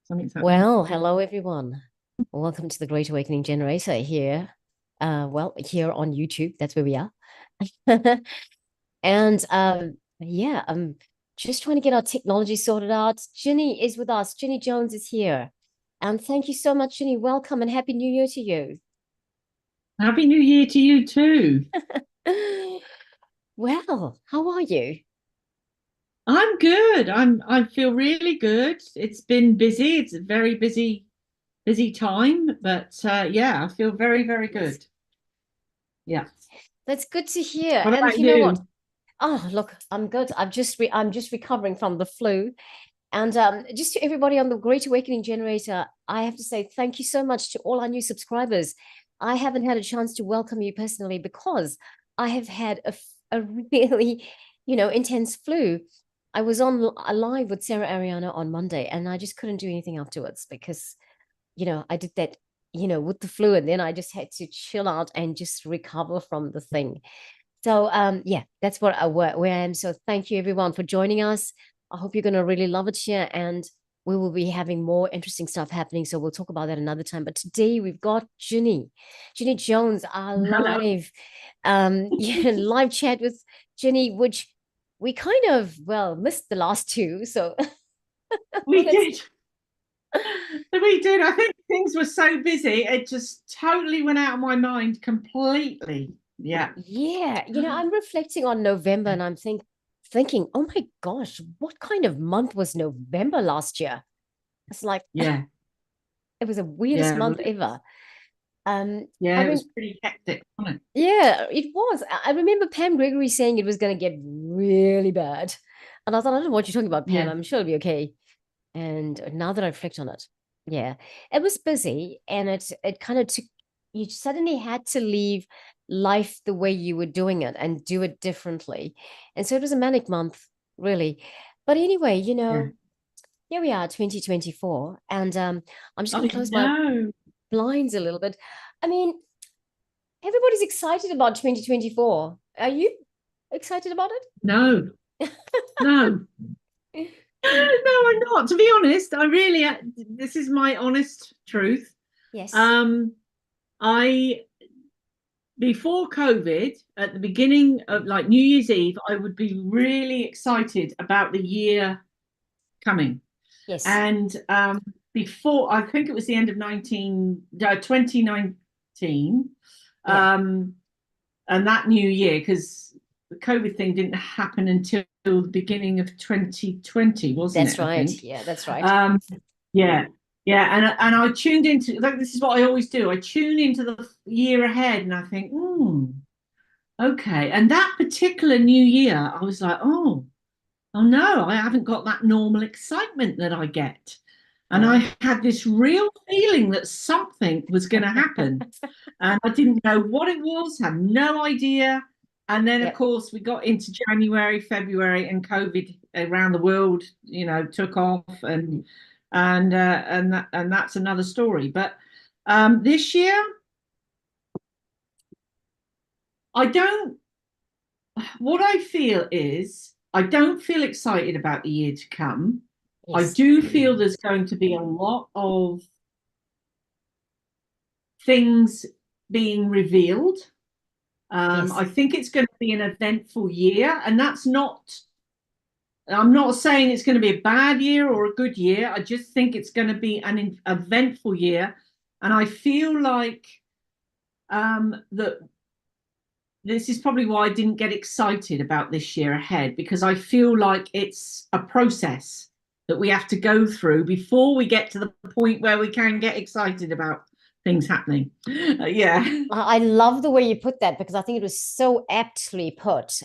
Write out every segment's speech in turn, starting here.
Something's happening. Well, hello everyone. Welcome to the Great Awakening Generator here. Here on YouTube, that's where we are. And yeah, I'm just trying to get our technology sorted out. Ginny is with us. Ginny Jones is here. And thank you so much, Ginny. Welcome and Happy New Year to you. Happy New Year to you too. Well, how are you? I'm good. I feel really good. It's been busy. It's a very busy time, but yeah, I feel very, very Yes. good. Yeah. That's good to hear. What And about you know what? you? Oh, look, I'm good. I'm just recovering from the flu. And just to everybody on the Great Awakening Generator, I have to say thank you so much to all our new subscribers. I haven't had a chance to welcome you personally because I have had a really, intense flu. I was on live with Sarah Ariana on Monday, and I just couldn't do anything afterwards because, I did that, with the flu, and then I just had to chill out and just recover from the thing. So yeah, that's where I am. So thank you everyone for joining us. I hope you're going to really love it here, and we will be having more interesting stuff happening. So we'll talk about that another time. But today we've got Ginny Jones, our Hello. live yeah, live chat with Ginny, which we kind of missed the last two. So We let's did. We did. I think things were so busy, it just totally went out of my mind completely. Yeah. yeah, I'm reflecting on November and I'm thinking, oh my gosh, what kind of month was November last year? It's like Yeah. it was the weirdest Yeah. month ever. I Yeah, it was mean, pretty hectic, wasn't it? yeah, it was. I remember Pam Gregory saying it was going to get really bad. And I thought, I don't know what you're talking about, Pam. Yeah. I'm sure it'll be okay. And now that I reflect on it, yeah, it was busy and it kind of took, you suddenly had to leave life the way you were doing it and do it differently. And so it was a manic month, really. But anyway, Yeah. here we are, 2024. And I'm just going I to close my know. blinds a little bit. I mean, everybody's excited about 2024. Are you excited about No. No. it? No, I'm not. To be honest, I really, this is my honest truth. Yes. Um, I, before COVID, at the beginning of like New Year's Eve, I would be really excited about the year coming. Yes. And before, I think it was the end of 2019, Yeah. um, and that new year, because the COVID thing didn't happen until the beginning of 2020, wasn't That's it? I right. think. Yeah, that's right. Um, yeah, yeah, and I tuned into like this is what I always do. I tune into the year ahead, and I think, okay. And that particular new year, I was like, oh no, I haven't got that normal excitement that I get. And Oh. I had this real feeling that something was going to happen. And I didn't know what it was, had no idea. And then, of Yep. course, we got into January, February, and COVID around the world, took off, and that's another story. But this year, I don't. What I feel is I don't feel excited about the year to come. I Yes. do feel there's going to be a lot of things being revealed. Yes. I think it's going to be an eventful year, and I'm not saying it's going to be a bad year or a good year. I just think it's going to be an eventful year. And I feel like that this is probably why I didn't get excited about this year ahead, because I feel like it's a process that we have to go through before we get to the point where we can get excited about things happening. Yeah. I love the way you put that because I think it was so aptly put.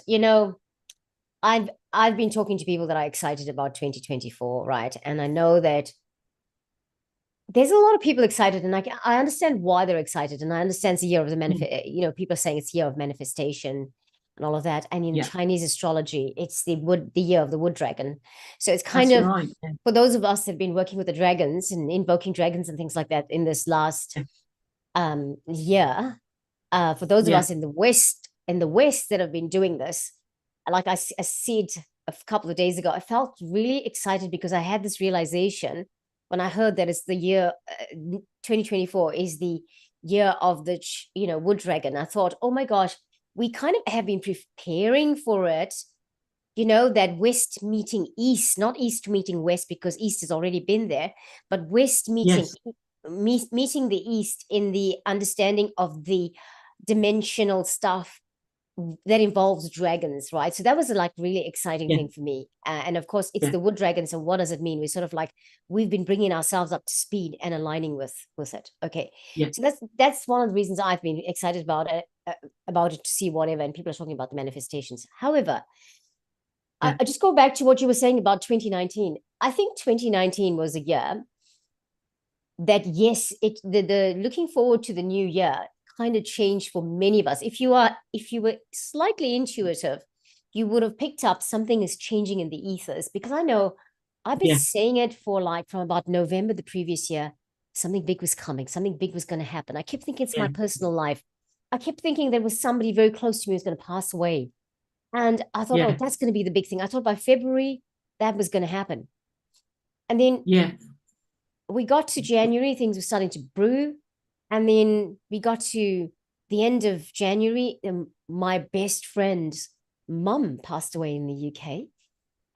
I've been talking to people that are excited about 2024, right? And I know that there's a lot of people excited, and I understand why they're excited, and I understand it's the year of the people are saying it's year of manifestation and all of that. And in Yeah, Chinese astrology, it's the year of the wood dragon. So it's kind that's of right. Yeah. for those of us that have been working with the dragons and invoking dragons and things like that in this last year. For those of Yeah. us in the West that have been doing this, like I said a couple of days ago, I felt really excited because I had this realization when I heard that it's the year 2024 is the year of the wood dragon, I thought, oh my gosh, we kind of have been preparing for it, that West meeting East, not East meeting West, because East has already been there, but West meeting meeting the East in the understanding of the dimensional stuff that involves dragons, right? So that was a like really exciting thing for me. And of course, it's the wood dragon. So what does it mean? We're sort of like, we've been bringing ourselves up to speed and aligning with it. Okay. So that's one of the reasons I've been excited about it to see whatever. And people are talking about the manifestations. However, I just go back to what you were saying about 2019. I think 2019 was a year that, yes, the looking forward to the new year kind of changed for many of us. If you were slightly intuitive, you would have picked up something is changing in the ethers, because I know I've been saying it for from about November the previous year. Something big was coming, something big was going to happen. I kept thinking it's my personal life. I kept thinking there was somebody very close to me who was going to pass away, and I thought, oh, that's going to be the big thing. I thought by February that was going to happen, and then we got to January, things were starting to brew. And then we got to the end of January, my best friend's mum passed away in the UK.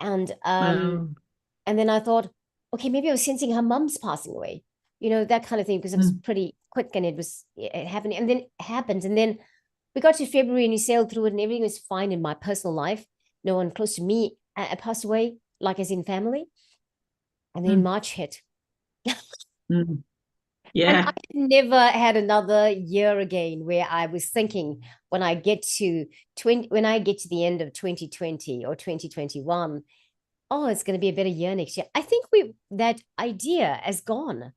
And then I thought, okay, maybe I was sensing her mum's passing away, that kind of thing, because it was pretty quick and it happened. And then it happened. And then we got to February and we sailed through it and everything was fine in my personal life. No one close to me passed away, like as in family. And then March hit. And I've never had another year again where I was thinking when I get to the end of 2020 or 2021, oh, it's going to be a better year next year. I think that idea has gone.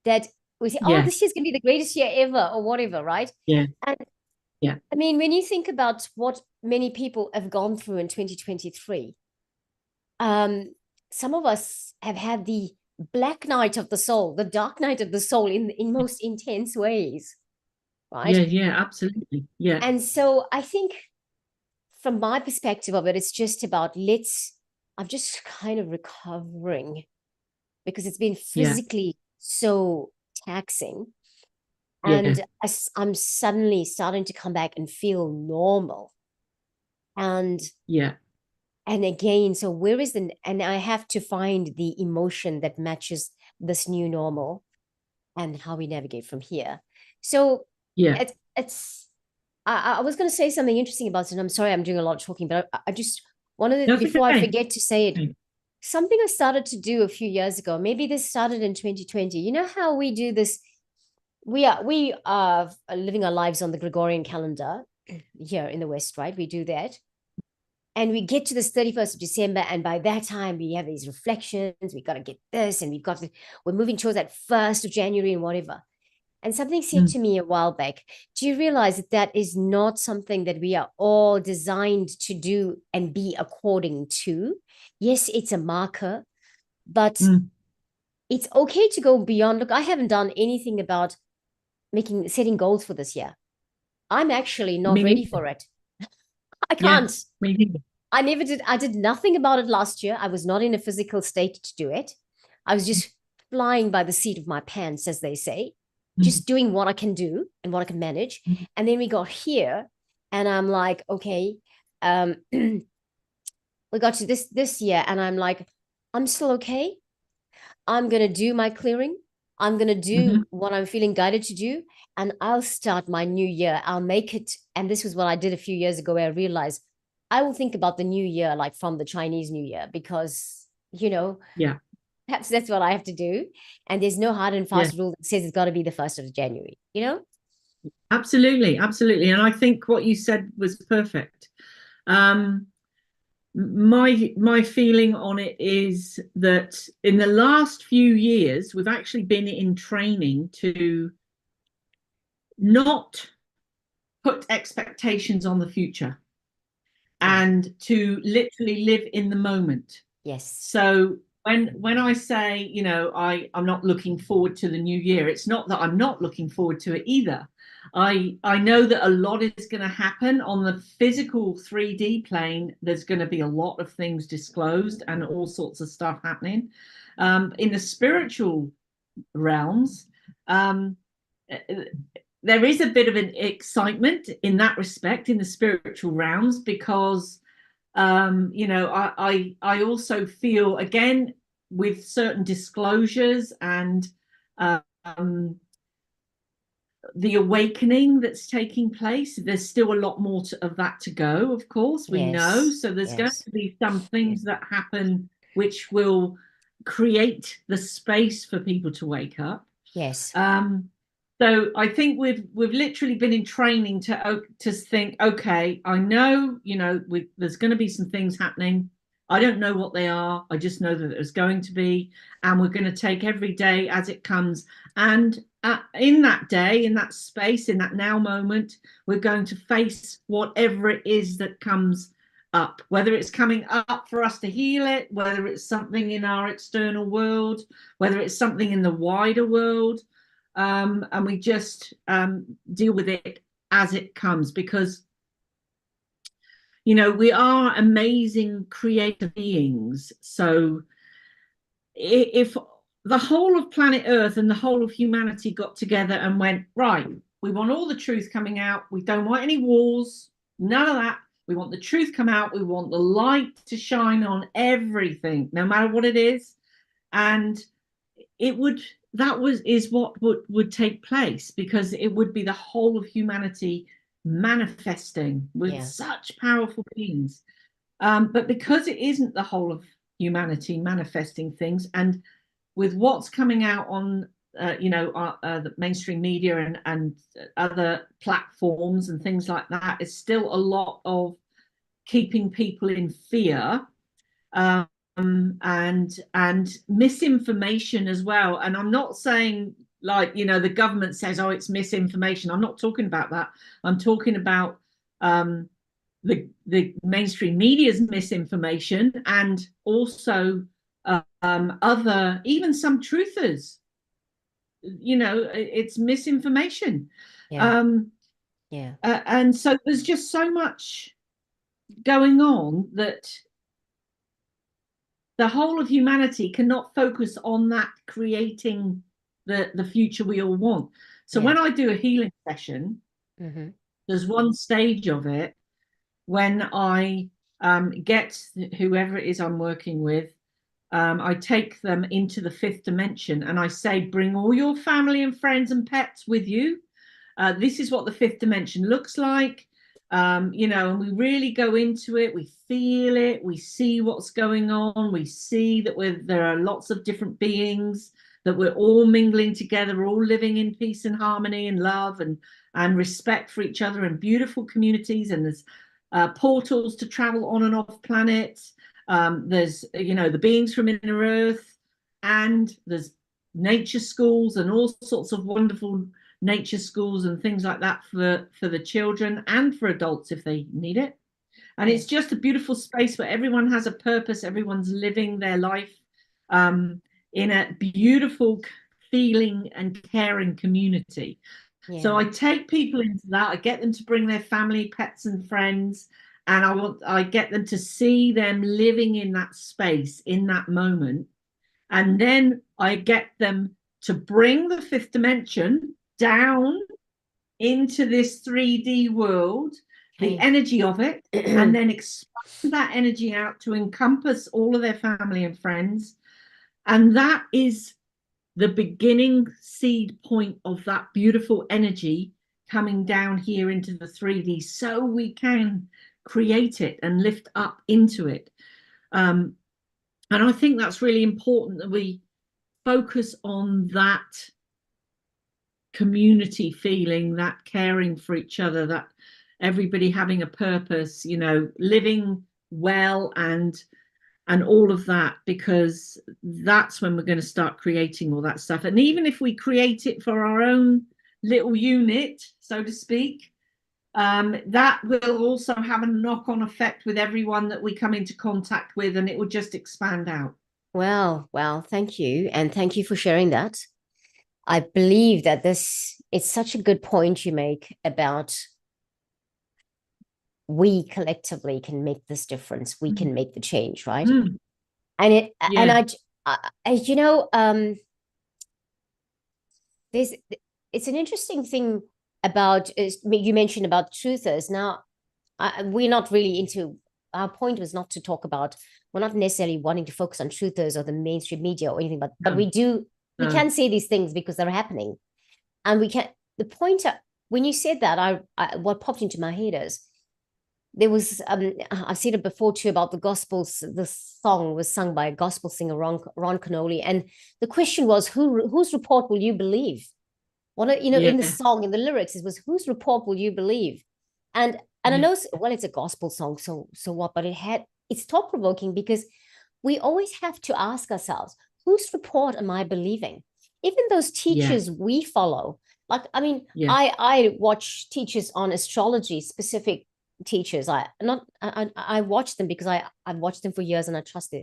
That we say, oh, this year's going to be the greatest year ever or whatever, right? And I mean, when you think about what many people have gone through in 2023, some of us have had the black night of the soul, the dark night of the soul in most intense ways, right? Absolutely. And so I think from my perspective of it, it's just about I'm just kind of recovering, because it's been physically so taxing. And I'm suddenly starting to come back and feel normal. And and again, so where is and I have to find the emotion that matches this new normal and how we navigate from here. So I was going to say something interesting about it, and I'm sorry I'm doing a lot of talking, but I just wanted to, before I forget to say it, something I started to do a few years ago, maybe this started in 2020. You know how we do this? We are living our lives on the Gregorian calendar here in the West, right? We do that. And we get to this 31st of December, and by that time we have these reflections, we got to get this, and we're moving towards that 1st of January and whatever. And something said to me a while back, do you realize that is not something that we are all designed to do and be according to? Yes, it's a marker, but it's okay to go beyond. Look, I haven't done anything about setting goals for this year. I'm actually not ready for it. I can't. I never did. I did nothing about it last year. I was not in a physical state to do it. I was just flying by the seat of my pants, as they say, just doing what I can do and what I can manage. And then we got here and I'm like, okay, we got to this year and I'm like, I'm still okay. I'm going to do my clearing. I'm going to do what I'm feeling guided to do. And I'll start my new year. I'll make it. And this was what I did a few years ago, where I realized I will think about the new year like from the Chinese New Year, because, perhaps that's what I have to do. And there's no hard and fast rule that says it's got to be the 1st of January, Absolutely. And I think what you said was perfect. My feeling on it is that in the last few years, we've actually been in training to not put expectations on the future and to literally live in the moment. Yes. So when I say, I'm not looking forward to the new year, it's not that I'm not looking forward to it either. I know that a lot is going to happen on the physical 3D plane. There's going to be a lot of things disclosed and all sorts of stuff happening. In the spiritual realms, there is a bit of an excitement in that respect in the spiritual realms, because I also feel, again, with certain disclosures and the awakening that's taking place, there's still a lot more of that to go, of course, we know. So there's going to be some things that happen which will create the space for people to wake up. Yes. So I think we've literally been in training to think, okay, I know, there's going to be some things happening. I don't know what they are. I just know that there's going to be, and we're going to take every day as it comes. And in that day, in that space, in that now moment, we're going to face whatever it is that comes up, whether it's coming up for us to heal it, whether it's something in our external world, whether it's something in the wider world. And we just deal with it as it comes, because we are amazing creative beings. So if the whole of planet Earth and the whole of humanity got together and went, right, we want all the truth coming out, we don't want any wars, none of that, we want the truth come out, we want the light to shine on everything, no matter what it is, and is what would take place, because it would be the whole of humanity manifesting with such powerful beings. But because it isn't the whole of humanity manifesting things, and with what's coming out on the mainstream media and other platforms and things like that, it's still a lot of keeping people in fear. And misinformation as well. And I'm not saying, like, the government says, oh, it's misinformation. I'm not talking about that. I'm talking about the mainstream media's misinformation, and also other, even some truthers. It's misinformation. And so there's just so much going on that the whole of humanity cannot focus on that, creating the future we all want. So when I do a healing session, there's one stage of it when I get whoever it is I'm working with, I take them into the fifth dimension, and I say, bring all your family and friends and pets with you. This is what the fifth dimension looks like. And we really go into it, we feel it, we see what's going on, we see that there are lots of different beings, that we're all mingling together, we're all living in peace and harmony and love and respect for each other, and beautiful communities, and there's portals to travel on and off planets. There's the beings from inner Earth, and there's nature schools and all sorts of wonderful nature schools and things like that for the children and for adults if they need it. And it's just a beautiful space where everyone has a purpose, everyone's living their life in a beautiful feeling and caring community. So I take people into that, I get them to bring their family, pets and friends, and I get them to see them living in that space in that moment. And then I get them to bring the fifth dimension down into this 3D world, the energy of it, and then expand that energy out to encompass all of their family and friends. And that is the beginning seed point of that beautiful energy coming down here into the 3D, so we can create it and lift up into it. And I think that's really important, that we focus on that community feeling, that caring for each other, that everybody having a purpose, living well and all of that, because that's when we're going to start creating all that stuff. And even if we create it for our own little unit, so to speak, that will also have a knock-on effect with everyone that we come into contact with, and it will just expand out. Well, thank you. And thank you for sharing that. I believe that this it's such a good point you make about we collectively can make this difference. We can make the change, right? And it, and you know, it's an interesting thing about, you mentioned about truthers. Now, we're not really into, our point was not to talk about, we're not necessarily wanting to focus on truthers or the mainstream media or anything, but we can say these things because they're happening. And we can, the point, when you said that, what popped into my head is, there was, I've seen it before too, about the Gospels. The song was sung by a gospel singer, Ron Canoli. And the question was, whose report will you believe? What, you know, in the song, in the lyrics, it was, whose report will you believe? And I know, well, it's a gospel song, so what? But it's thought-provoking, because we always have to ask ourselves, whose report am I believing? Even those teachers we follow, like, I mean, I watch teachers on astrology, specific teachers. I watch them because I've watched them for years, and I trust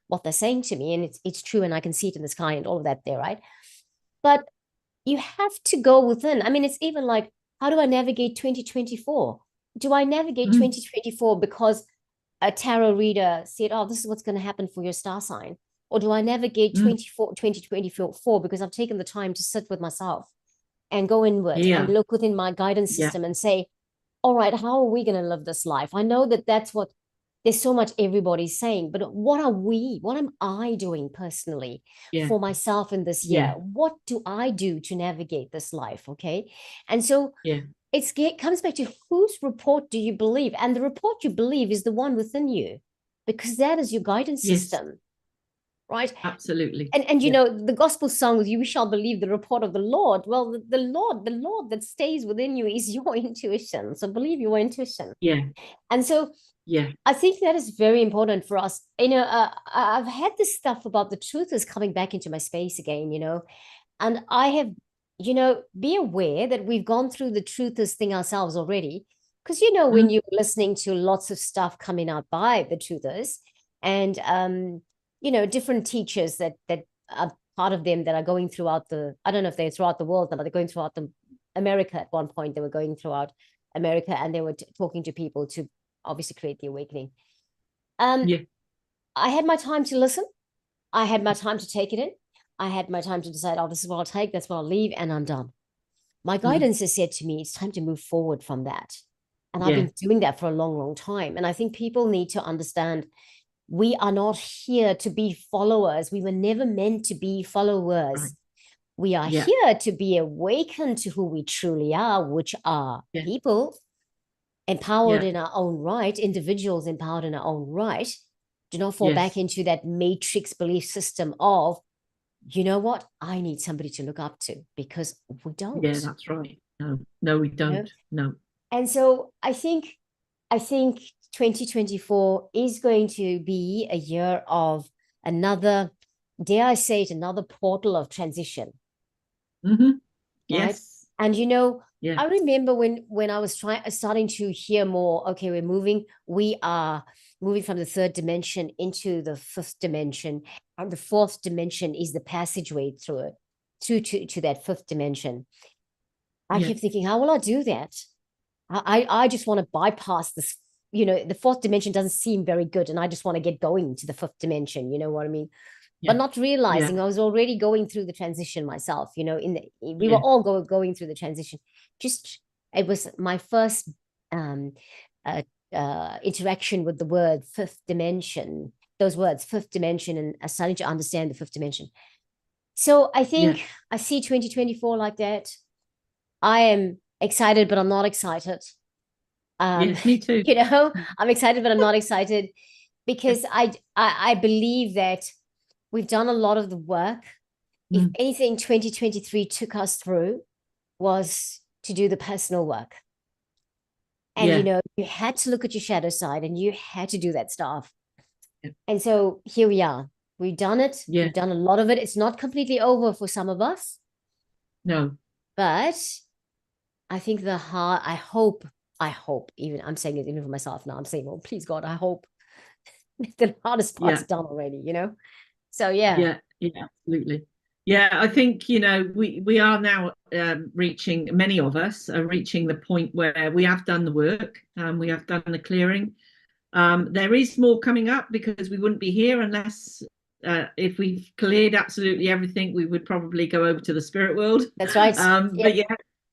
what they're saying to me, and it's true, and I can see it in the sky and all of that there, right? But you have to go within. I mean, it's even like, how do I navigate 2024? Do I navigate 2024 because a tarot reader said, oh, this is what's going to happen for your star sign? Or do I navigate 2024 because I've taken the time to sit with myself and go inward and look within my guidance system and say, all right, how are we going to live this life? I know that's what, there's so much everybody's saying, but what am I doing personally for myself in this year? What do I do to navigate this life? Okay. And so it comes back to, whose report do you believe? And the report you believe is the one within you, because that is your guidance system. Right? Absolutely. And you know, the gospel song, you shall believe the report of the Lord. Well, the Lord that stays within you is your intuition. So believe your intuition. And so I think that is very important for us. You know, I've had this stuff about the truthers coming back into my space again, you know, and I have, you know, be aware that we've gone through the truthers thing ourselves already. Because, you know, when you're listening to lots of stuff coming out by the truthers, and you know, different teachers that are part of them that are going throughout I don't know if they're throughout the world now, but they're going throughout America at one point. They were going throughout America, and they were talking to people to obviously create the awakening. I had my time to listen. I had my time to take it in. I had my time to decide, oh, this is what I'll take, that's what I'll leave, and I'm done. My guidance has said to me, it's time to move forward from that. And I've been doing that for a long, long time. And I think people need to understand, we are not here to be followers. We were never meant to be followers. We are here to be awakened to who we truly are, which are people empowered in our own right, individuals empowered in our own right. Do not fall back into that matrix belief system of, you know what, I need somebody to look up to, because we don't. Yeah, that's right. No, we don't. No. And so I think 2024 is going to be a year of another, dare I say it, another portal of transition. Yes. Right? And you know, I remember when I was starting to hear more, okay, we are moving from the third dimension into the fifth dimension, and the fourth dimension is the passageway through it, to that fifth dimension. I kept thinking, how will I do that? I just want to bypass this, you know, the fourth dimension doesn't seem very good, and I just want to get going to the fifth dimension, you know what I mean? But not realizing I was already going through the transition myself, you know, we were all going through the transition. It was my first interaction with the word fifth dimension, those words, fifth dimension, and I started to understand the fifth dimension. So I think I see 2024 like that. I am excited, but I'm not excited. Me too. You know, I'm excited, but I'm not excited, because I believe that we've done a lot of the work. If anything 2023 took us through was to do the personal work. And, you know, you had to look at your shadow side, and you had to do that stuff. And so here we are. We've done it. We've done a lot of it. It's not completely over for some of us. No. But I think I hope, even I'm saying it even for myself now, I'm saying, oh, please God, I hope the hardest part's done already, you know? So, Yeah, absolutely. Yeah, I think, we are now reaching, many of us are reaching the point where we have done the work, we have done the clearing. There is more coming up because we wouldn't be here unless, if we've cleared absolutely everything, we would probably go over to the spirit world. That's right. But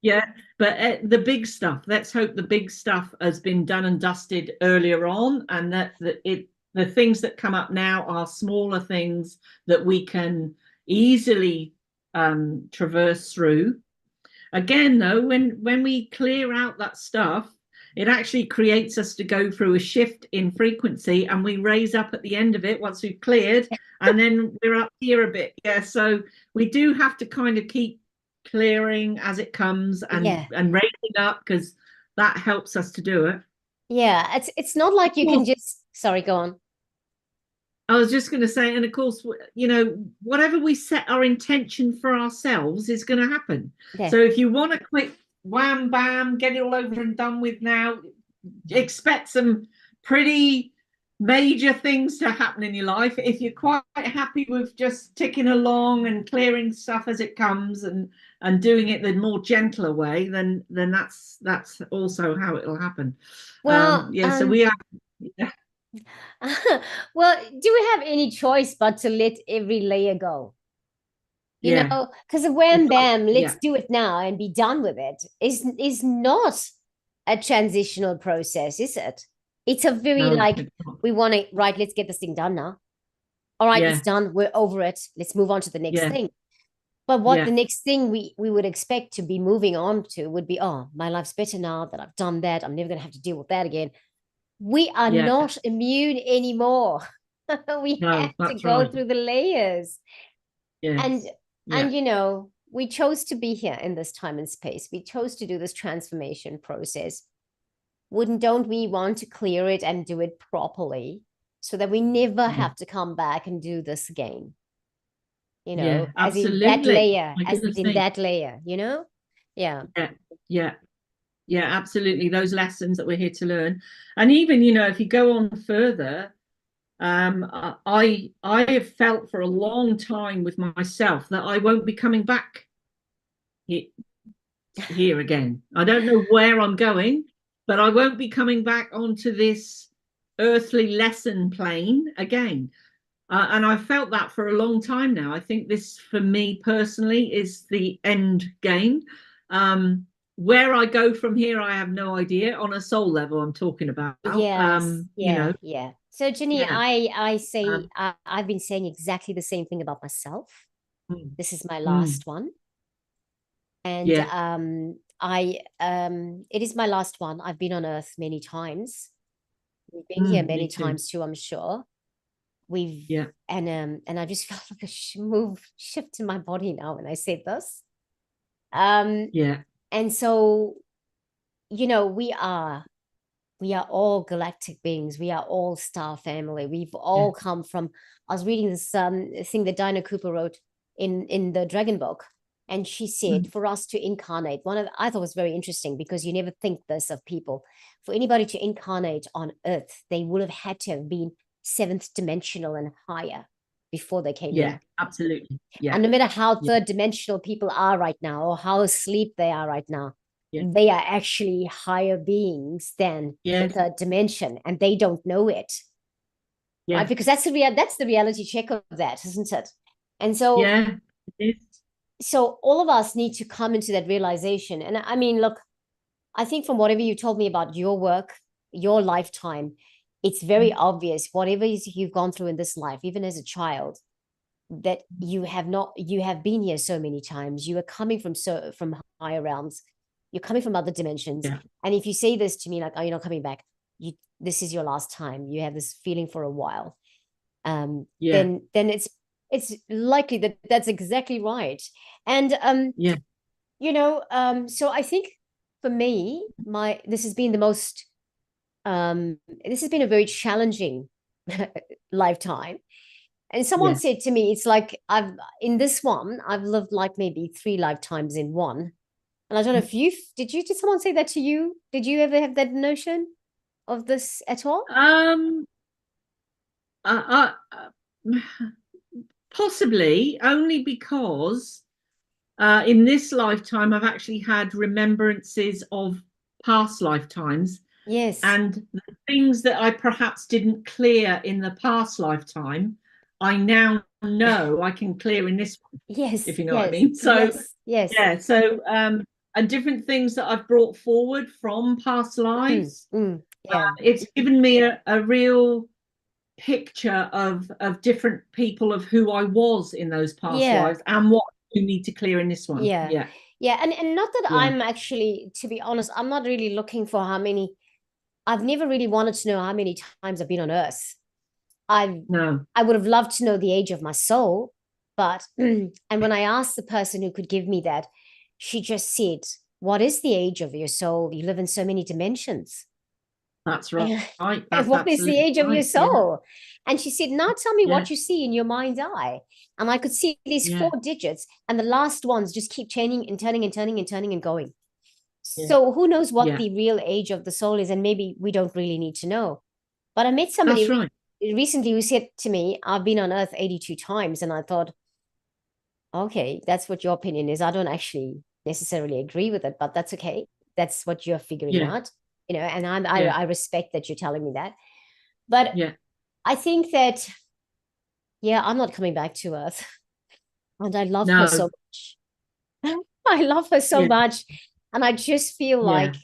yeah, but the big stuff, let's hope the big stuff has been done and dusted earlier on, and the things that come up now are smaller things that we can easily traverse through. Again, though, when we clear out that stuff, it actually creates us to go through a shift in frequency, and we raise up at the end of it once we've cleared, and then we're up here a bit. Yeah, so we do have to kind of keep clearing as it comes, and raising up, because that helps us to do it. Yeah, it's not like you can just, sorry, go on. I was just going to say, and of course, whatever we set our intention for ourselves is going to happen. Okay. So if you want a quick wham bam, get it all over and done with now, expect some pretty major things to happen in your life. If you're quite happy with just ticking along and clearing stuff as it comes, and doing it the more gentler way, then that's also how it'll happen. Well, so we are. Yeah. Well, do we have any choice but to let every layer go? You know, because the wham bam, let's do it now and be done with it is not a transitional process, is it? It's a very we want to, right, let's get this thing done now. All right, it's done. We're over it. Let's move on to the next thing. But what the next thing we would expect to be moving on to would be, oh, my life's better now that I've done that. I'm never going to have to deal with that again. We are not immune anymore. We have to go through the layers. Yes. And we chose to be here in this time and space. We chose to do this transformation process. Don't we want to clear it and do it properly so that we never have to come back and do this again? As in that layer, Yeah, absolutely. Those lessons that we're here to learn. And even, if you go on further, I have felt for a long time with myself that I won't be coming back here again. I don't know where I'm going, but I won't be coming back onto this earthly lesson plane again. And I've felt that for a long time now. I think this, for me personally, is the end game. Where I go from here, I have no idea. On a soul level, I'm talking about. Yeah. So, Ginny, I say I've been saying exactly the same thing about myself. This is my last one, and it is my last one. I've been on Earth many times. We've been here many times too, I'm sure. And I just felt like a shift in my body now when I said this. And so, we are all galactic beings. We are all star family. We've all come from, I was reading this thing that Diana Cooper wrote in the Dragon book. And she said, for us to incarnate, I thought was very interesting, because you never think this of people. For anybody to incarnate on Earth, they would have had to have been 7th dimensional and higher before they came here. Absolutely. And no matter how third dimensional people are right now, or how asleep they are right now, they are actually higher beings than the third dimension, and they don't know it. Right? Because that's the reality check of that, isn't it? And so so all of us need to come into that realization. And I mean, look, I think from whatever you told me about your work, your lifetime, it's very obvious, whatever you've gone through in this life, even as a child, that you have been here so many times. You are coming from higher realms. You're coming from other dimensions. And if you say this to me, like, oh, you're not coming back, this is your last time. You have this feeling for a while. Then it's likely that that's exactly right. And so I think for me, this has been a very challenging lifetime. And someone said to me, it's like I've lived like maybe 3 lifetimes in one. And I don't know if did someone say that to you? Did you ever have that notion of this at all? Possibly only because in this lifetime I've actually had remembrances of past lifetimes, Yes. and the things that I perhaps didn't clear in the past lifetime, I now know I can clear in this one, Yes. if you know what I Yes. mean. So Yes. Yes. yeah, so and different things that I've brought forward from past Mm, lives, yeah. it's given me a real picture of different people of who I was in those past Yeah. lives and what you need to clear in this one. Yeah. Yeah, Yeah. And not that yeah, I'm actually, to be honest, I'm not really looking for how many. I've never really wanted to know how many times I've been on Earth. I no, I would have loved to know the age of my soul, but and when I asked the person who could give me that, she just said, "What is the age of your soul? You live in so many dimensions." that's right. And That's what is the absolutely age of your right. Yeah, soul? And she said, now tell me yeah, what you see in your mind's eye. And I could see these yeah, 4 digits, and the last ones just keep changing and turning and turning and turning and going. yeah, So who knows what yeah. the real age of the soul is? And maybe we don't really need to know. But I met That's somebody right. recently who said to me, I've been on Earth 82 times. And I thought, okay, that's what your opinion is. I don't actually necessarily agree with it, but that's okay. That's what you're figuring Yeah, out, and yeah, I respect that you're telling me that. But yeah. I think that, yeah, I'm not coming back to Earth. And I love her No, so much. I love her so yeah, much. And I just feel yeah, like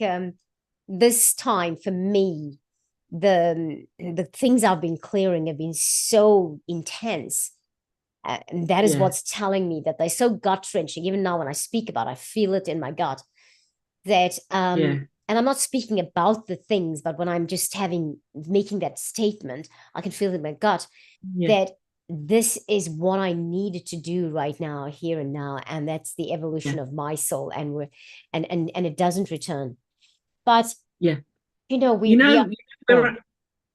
this time for me, the things I've been clearing have been so intense. And that is yeah, what's telling me that they're so gut wrenching. Even now, when I speak about it, I feel it in my gut that, yeah, and I'm not speaking about the things, but when I'm just making that statement, I can feel it in my gut yeah, that this is what I needed to do right now, here and now. And that's the yeah, evolution of my soul. And and it doesn't return. But, yeah. we, You we know, are, we're oh,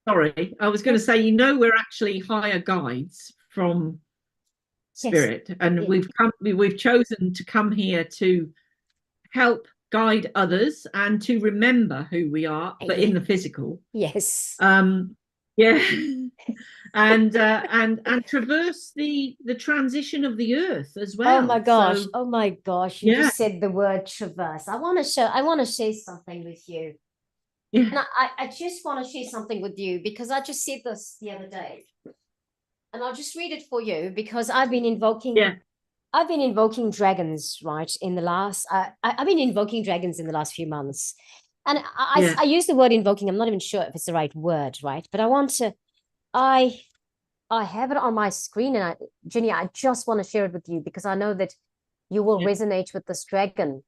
sorry, I was going yeah, to say, we're actually higher guides from yes, spirit, and yeah, we've chosen to come here to help guide others and to remember who we are, but yeah, in the physical. yes. Um, yeah, and traverse the transition of the earth as Oh my well. gosh. So Oh my gosh. You yeah, just said the word traverse. I want to share something with you. yeah, And I just want to share something with you because I just said this the other day. And I'll just read it for you because yeah, I've been invoking dragons, right? In the last, I've been invoking dragons in the last few months. And yeah, I use the word invoking. I'm not even sure if it's the right word, right? But I, I have it on my screen, and Ginny, I just want to share it with you because I know that you will yeah, resonate with this dragon.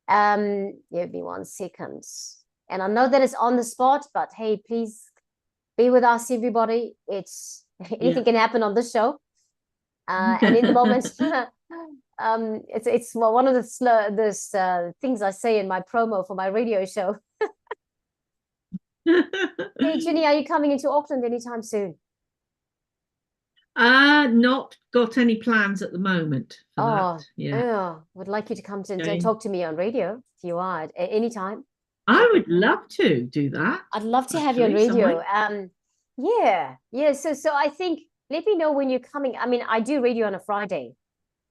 Give me 1 second. And I know that it's on the spot, but hey, please be with us, everybody. It's yeah. anything can happen on this show. And in the moment, it's one of the things I say in my promo for my radio show. Hey, Ginny, are you coming into Auckland anytime soon? Not got any plans at the moment for that. Oh, Yeah. yeah. Would like you to come to and Okay. talk to me on radio if you are at any time. I would love to do that, I'd love to have you on actually, radio. sometime. Yeah, yeah. So I think let me know when you're coming. I mean, I do radio on a Friday,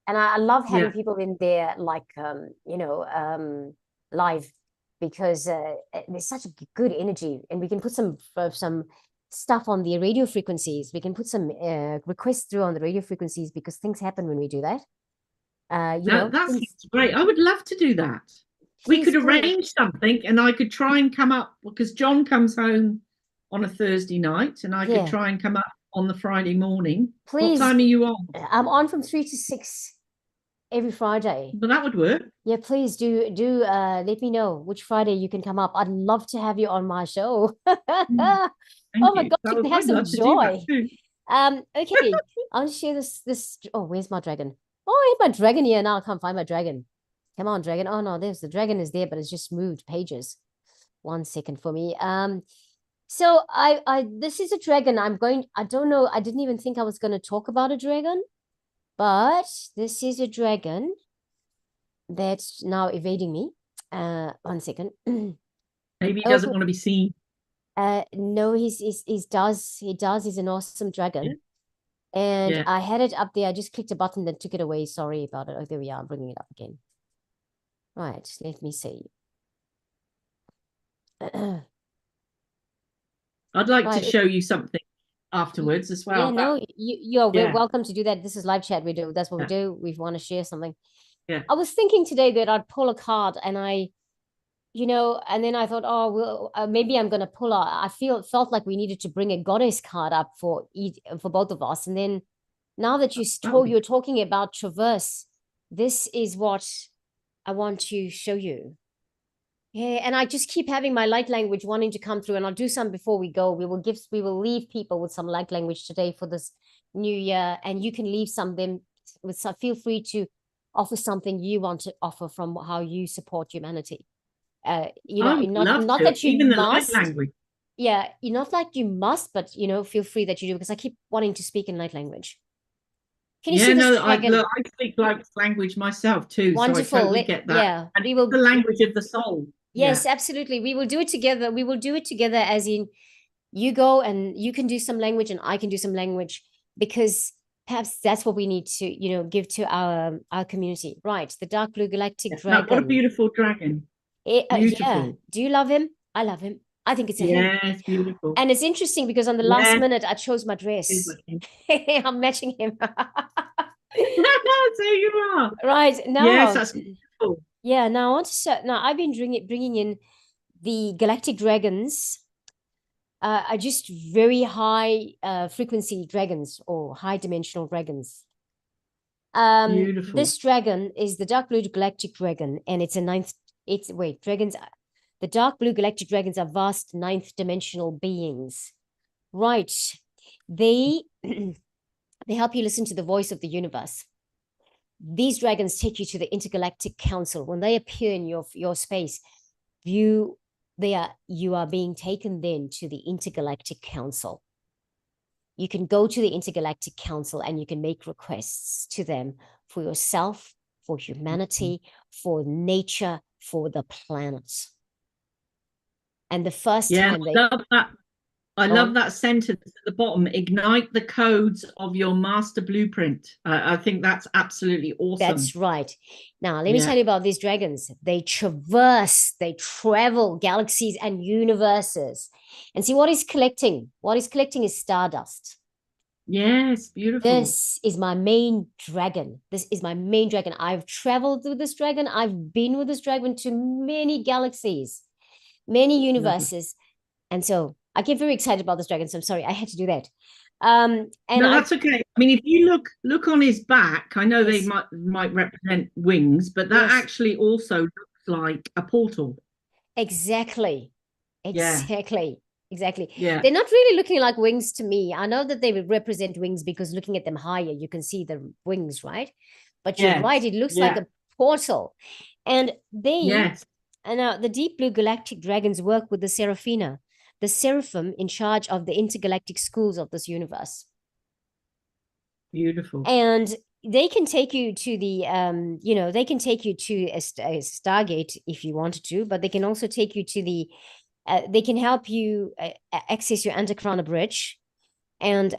and I love having Yeah, people in there, like live, because there's such a good energy, and we can put some stuff on the radio frequencies. We can put some requests through on the radio frequencies because things happen when we do that. that Things. sounds great. I would love to do that. We Please, could please. arrange something, and I could try and come up because John comes home on a Thursday night, and I could Yeah, try and come up on the Friday morning. What please. time are you on? I'm on from 3 to 6 every Friday. But that would work. Yeah, please do let me know which Friday you can come up. I'd love to have you on my show. Mm, thank Oh my you. gosh, you can have I'd some love to do that joy. too. Okay. I'll share this. Oh, where's my dragon? Oh, I have my dragon here now. I can't find my dragon. Come on, dragon. Oh no, there's the dragon is there, but it's just moved pages. 1 second for me. So I this is a dragon. I don't know. I didn't even think I was gonna talk about a dragon, but this is a dragon that's now evading me. 1 second. Maybe he Oh, doesn't want to be seen. no, he does. He's an awesome Yeah, dragon. And Yeah. I had it up there. I just clicked a button that took it away. Sorry about it. Oh, there we are. I'm bringing it up again. Right. Let me see. I'd like to Right. show you something afterwards as Yeah, well. no, you're Yeah. welcome to do that. This is live chat. We do. That's what we Yeah. do. We want to share something. Yeah. I was thinking today that I'd pull a card and and then I thought, oh, well, maybe I'm going to pull I felt like we needed to bring a goddess card up for both of us. And then now that you're talking about traverse, this is what I want to show you. Yeah, and I just keep having my light language wanting to come through, and I'll do some before we go. We will leave people with some light language today for this new year, and you can leave some them with some. Feel free to offer something you want to offer from how you support humanity. I would love Not to, that you even the light must. language. Yeah, you're not like you must, but feel free that you do, because I keep wanting to speak in light language. Can you see this dragon? I speak light language myself too, Wonderful. so I totally get that. Yeah, and it's the language of the soul. Yes, absolutely. We will do it together. We will do it together, as in you go and you can do some language and I can do some language, because perhaps that's what we need to, give to our community. Right. The Dark Blue Galactic Dragon. What a beautiful dragon. Beautiful. Yeah. Do you love him? I love him. I think it's a him. Yes, beautiful. And it's interesting because on the last minute I chose my dress. I'm matching him. So you are. Right. Now. Yes, that's beautiful. Yeah, now I want to now I've been bringing in the galactic dragons, are just very high frequency dragons or high dimensional dragons. Beautiful. This dragon is the Dark Blue Galactic Dragon, and it's a ninth. Dragons. The Dark Blue Galactic Dragons are vast ninth dimensional beings, right? They they help you listen to the voice of the universe. These dragons take you to the Intergalactic Council. When they appear in your space, you are being taken then to the Intergalactic Council. You can go to the Intergalactic Council and you can make requests to them for yourself, for humanity, for nature, for the planet. And the first time I love that. I love that sentence at the bottom. Ignite the codes of your master blueprint. I think that's absolutely awesome. That's right. Now, let me tell you about these dragons. They travel galaxies and universes. And see what he's collecting. What he's collecting is stardust. Yes, beautiful. This is my main dragon. I've traveled with this dragon. I've been with this dragon to many galaxies, many universes. And so I get very excited about this dragon. So I'm sorry, I had to do that. And no, that's okay. I mean, if you look on his back, I know they might represent wings, but that actually also looks like a portal. Exactly. Yeah. They're not really looking like wings to me. I know that they would represent wings because looking at them higher, you can see the wings, right? But you're right, it looks like a portal. And and now the Deep Blue Galactic Dragons work with the Seraphina, the seraphim in charge of the intergalactic schools of this universe. Beautiful. And they can take you to the they can take you to a Stargate if you wanted to, but they can also take you to the they can help you access your underground bridge, and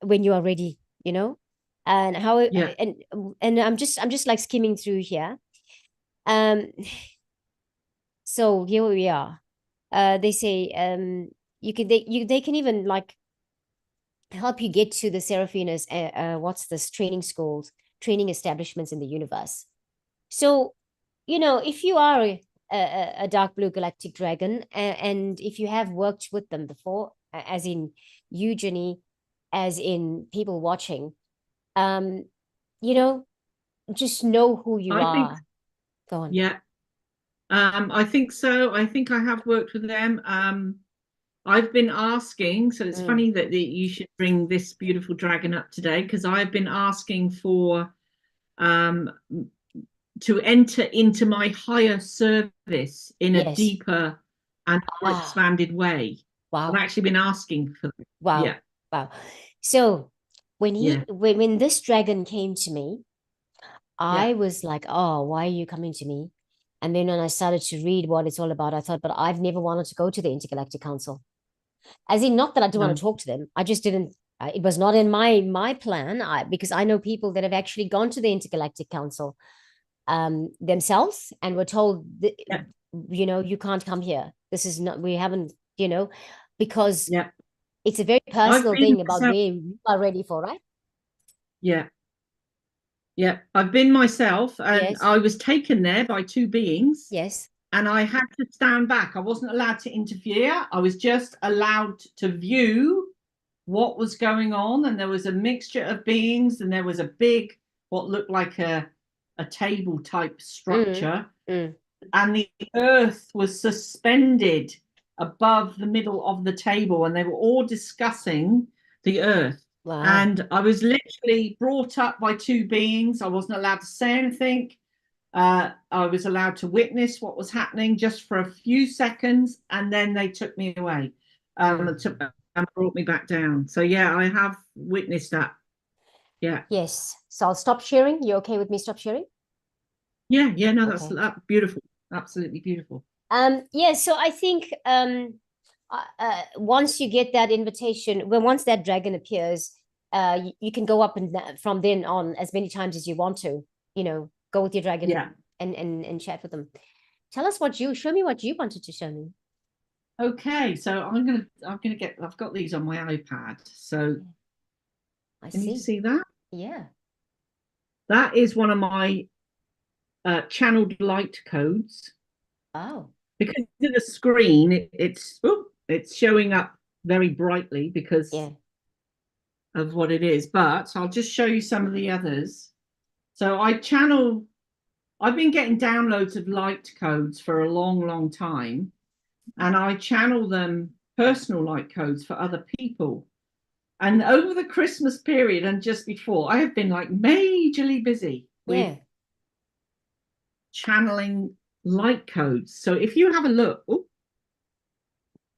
when you are ready, and how and I'm just like skimming through here. So here we are. They say they can even like help you get to the Seraphina's what's this training schools, training establishments in the universe. So if you are a Dark Blue Galactic Dragon, and if you have worked with them before, as in you, Ginny, as in people watching, just know who you are. Go on. Yeah. I think so. I think I have worked with them. I've been asking, so it's funny that you should bring this beautiful dragon up today, because I've been asking for to enter into my higher service in a deeper and more expanded way. Wow. I've actually been asking for that. Wow. Yeah. Wow. So when this dragon came to me, I was like, oh, why are you coming to me? And then when I started to read what it's all about, I thought, but I've never wanted to go to the Intergalactic Council. As in, not that I didn't want to talk to them. I just didn't It was not in my plan, because I know people that have actually gone to the Intergalactic Council themselves and were told, Yeah. you know, you can't come here. This is not, we haven't, you know, because Yeah. it's a very I've personal been thing about myself. where you are ready for, right? Yeah. Yeah. I've been myself, and Yes. I was taken there by two beings, Yes. and I had to stand back. I wasn't allowed to interfere. I was just allowed to view what was going on. And there was a mixture of beings, and there was a big, what looked like a table type Mm, structure. mm. And the earth was suspended above the middle of the table, and they were all discussing the earth. Wow. And I was literally brought up by two beings. I wasn't allowed to say anything. I was allowed to witness what was happening just for a few seconds, and then they took me away, Mm. and brought me back down. So yeah, I have witnessed that. Yeah, Yes. So I'll stop sharing. You okay with me stop sharing? yeah, yeah. No, that's Okay. beautiful, absolutely beautiful. Yeah, so I think once you get that invitation, well, once that dragon appears, you can go up and from then on as many times as you want to, you know, go with your dragon Yeah. and chat with them. Tell us what you show me what you wanted to show me. Okay, so I've got these on my iPad. So I can you see. see that? Yeah. That is one of my channeled light codes. Oh, Because of the screen, it's showing up very brightly because yeah. of what it is. But I'll just show you some of the others. So I've been getting downloads of light codes for a long, long time, and I channel them, personal light codes, for other people. And over the Christmas period and just before, I have been like majorly busy with Yeah. channeling light codes. So if you have a look,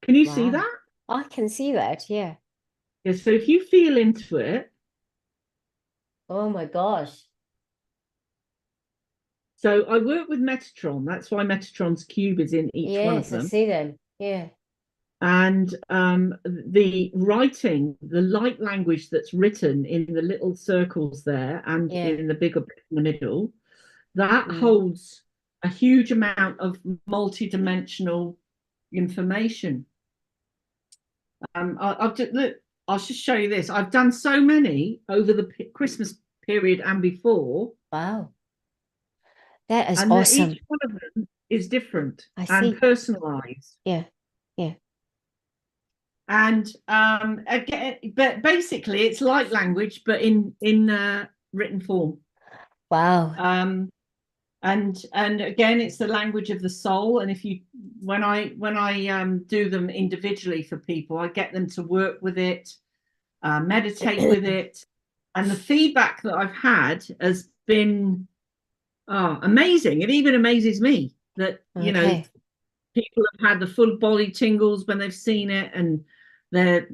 can you see Wow. that? I can see that. Yeah. Yeah, so if you feel into it, Oh my gosh. so I work with Metatron. That's why Metatron's cube is in each one of Yes, I them. see them. Yeah. And the writing, the light language that's written in the little circles there and Yeah. in the bigger bit in the middle, that Mm. holds a huge amount of multi-dimensional information. I've just look. I'll just show you this. I've done so many over the Christmas period and before, Wow. That is and that awesome. each one of them is different I and see. personalized. Yeah. Yeah. And again, but basically, it's light language, but in written form. Wow. Um, and again, it's the language of the soul. And if you, when I do them individually for people, I get them to work with it, meditate with it, and the feedback that I've had has been amazing. It even amazes me that Okay. people have had the full body tingles when they've seen it, and they're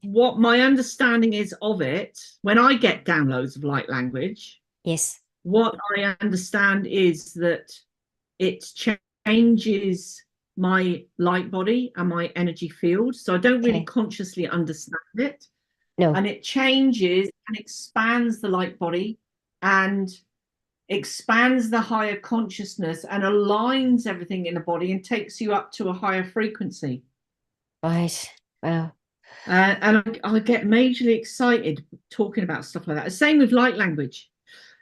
what my understanding is of it when I get downloads of light language. Yes. What I understand is that it changes my light body and my energy field. So I don't really Okay. consciously understand it. No. And it changes and expands the light body and expands the higher consciousness and aligns everything in the body and takes you up to a higher frequency. Right. Wow. And I get majorly excited talking about stuff like that. Same with light language.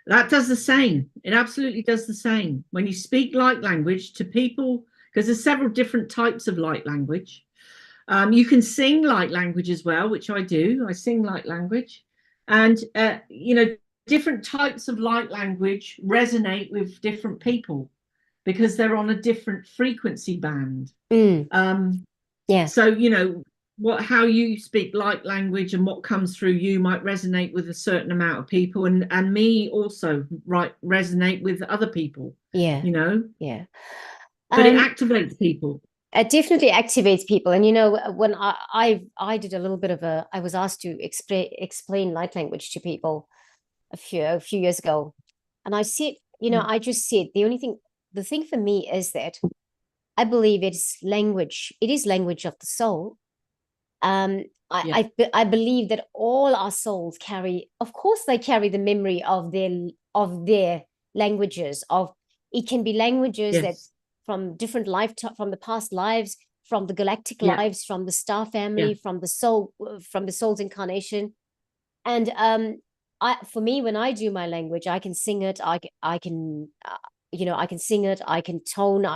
That does the same. It absolutely does the same. When you speak light language to people, because there's several different types of light language. You can sing light language as well, which I do. I sing light language. And, different types of light language resonate with different people because they're on a different frequency band. Mm. Um, Yeah. so, how you speak light language and what comes through you might resonate with a certain amount of people, and me also resonate with other people, Yeah. you know, Yeah. but it Um, activates people. it definitely activates people. And you know, when I did a little bit of I was asked to explain light language to people a few years ago. And I said, you know, I just said the thing for me is that I believe it's language. It is language of the soul. I believe that all our souls carry, of course, they carry the memory of their languages. It can be languages that from different from the past lives, from the galactic lives, from the star family, from the soul's incarnation. And for me, when I do my language, I can sing it. I can I can sing it. I can tone.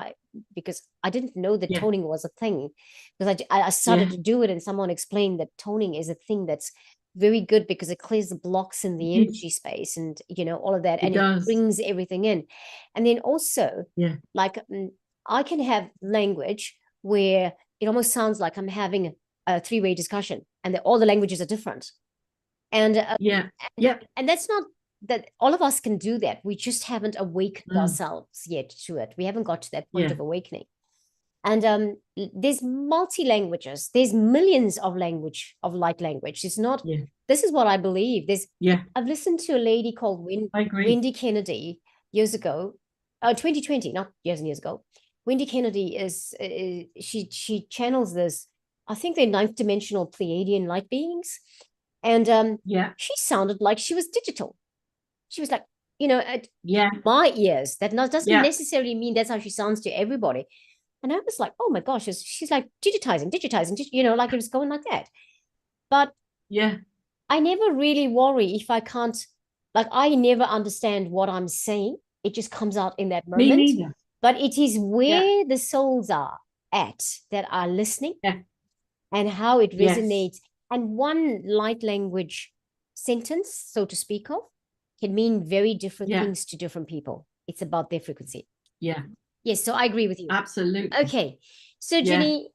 Because I didn't know that toning was a thing, because I started to do it, and someone explained that toning is a thing that's very good because it clears the blocks in the energy space, and all of that, and it brings everything in. And then also, like I can have language where it almost sounds like I'm having a three-way discussion, and that all the languages are different. And and that's not that all of us can do that. We just haven't awakened ourselves yet to it. We haven't got to that point of awakening. And there's multi-languages. There's millions of light language. It's not, this is what I believe. I've listened to a lady called Wendy Kennedy years ago, 2020, not years and years ago. Wendy Kennedy she channels this, I think they're ninth dimensional Pleiadian light beings. And she sounded like she was digital. She was like, at my ears, that doesn't necessarily mean that's how she sounds to everybody. And I was like, oh my gosh, she's like digitizing, like it was going like that. But I never really worry if I can't, like, I never understand what I'm saying. It just comes out in that moment. Me neither. But it is where the souls are at that are listening and how it resonates. And one light language sentence, so to speak of, can mean very different things to different people. It's about their frequency. Yes, so I agree with you. Absolutely. Okay. So Ginny,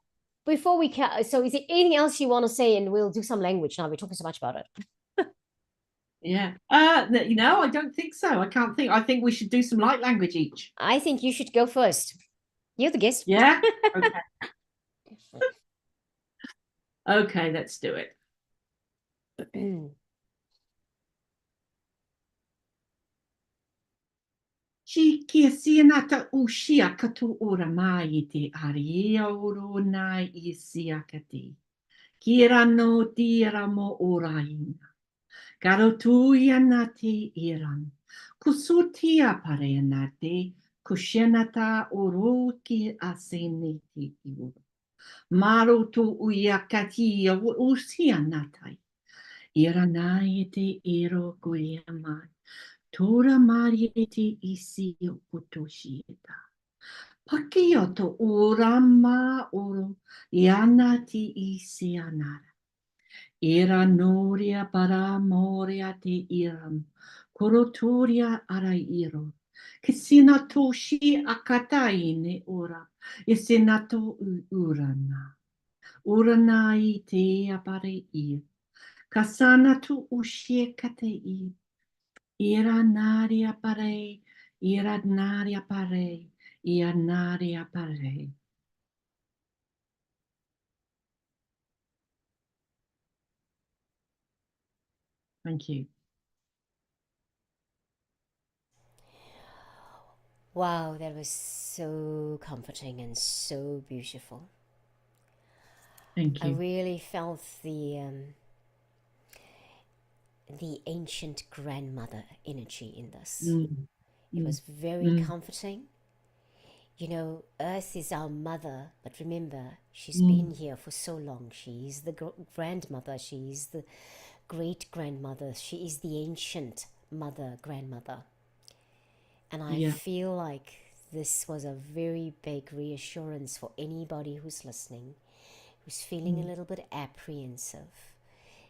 before we so is there anything else you want to say? And we'll do some language now. We're talking so much about it. I don't think so. I can't think. I think we should do some light language each. I think you should go first. You're the guest. Yeah? Okay. Okay, let's do it. Kia sianata ushia katu ora mai te aria oro nai I siakati. Kira no tira mo oraina. Karo tuia na te iran. Kusutia pare na te kushenata oro ki asene te iuro. Maro tu uia kati usia natai. Ira nai te iro kuia mai. Tora marieti isi o kutoshieta. Pakioto urama oro yanati isi anara. Ira noria para moria te iram. Korotoria ara iro. Kisina toshi akataine ora. Isinato urana. Uranai te apare ir. Kasana tu ushie kate ir. Ira naria pare, ira naria pare, ira naria pare. Thank you. Wow, that was so comforting and so beautiful. Thank you. I really felt the ancient grandmother energy in this. It was very comforting. Earth is our mother, but remember, she's been here for so long. She's the grandmother. She's the great grandmother. She is the ancient grandmother. And I feel like this was a very big reassurance for anybody who's listening, who's feeling a little bit apprehensive.